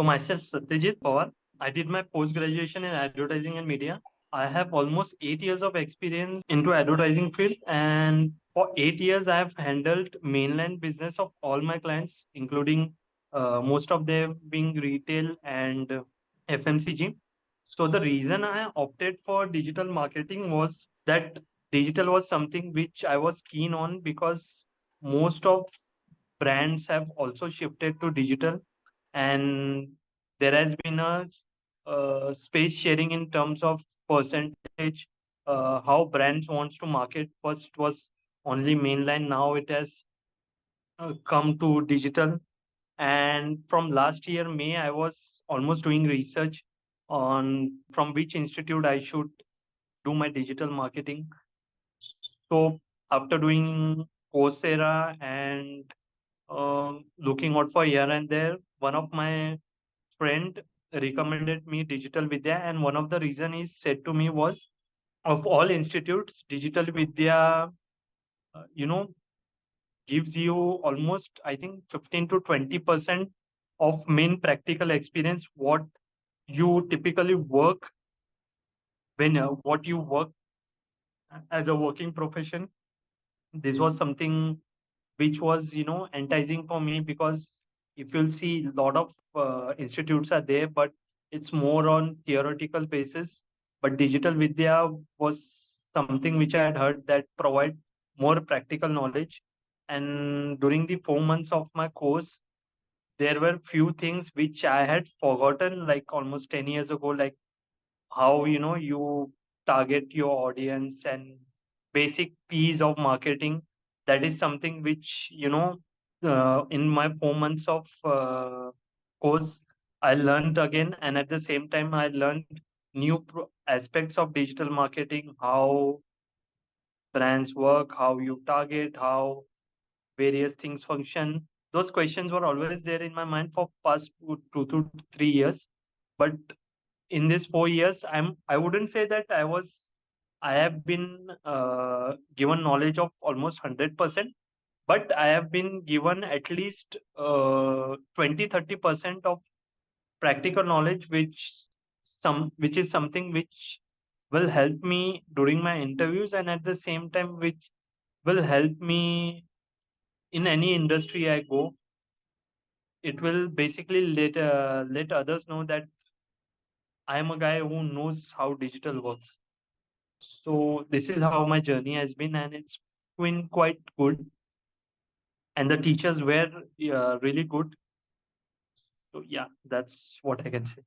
Myself, Satyajit Pawar. I did my post graduation in advertising and media. I have almost 8 years of experience into advertising field, and for 8 years, I have handled mainland business of all my clients, including most of them being retail and FMCG. So the reason I opted for digital marketing was that digital was something which I was keen on because most of brands have also shifted to digital, and there has been a space sharing in terms of percentage, how brands wants to market. First it was only mainline, now it has come to digital. And from last year May, I was almost doing research on from which institute I should do my digital marketing. So after doing Coursera and looking out for here and there, one of my friend recommended me Digital Vidya, and one of the reason he said to me was, of all institutes, Digital Vidya, you know, gives you almost, I think, 15 to 20% of main practical experience what you typically work when what you work as a working profession. This was something which was enticing for me, because if you'll see, a lot of institutes are there, but it's more on theoretical basis. But Digital Vidya was something which I had heard that provide more practical knowledge. And during the 4 months of my course, there were few things which I had forgotten, like almost 10 years ago, like how you target your audience and basic piece of marketing. That is something which in my 4 months of course I learned again, and at the same time I learned new aspects of digital marketing, how brands work, how you target, how various things function. Those questions were always there in my mind for past 2 to 3 years. But in these 4 years, I wouldn't say that I have been given knowledge of almost 100%, but I have been given at least 20-30% of practical knowledge, which is something which will help me during my interviews, and at the same time which will help me in any industry I go. It will basically let others know that I am a guy who knows how digital works. So this is how my journey has been, and it's been quite good. And the teachers were really good. So yeah, that's what I can say.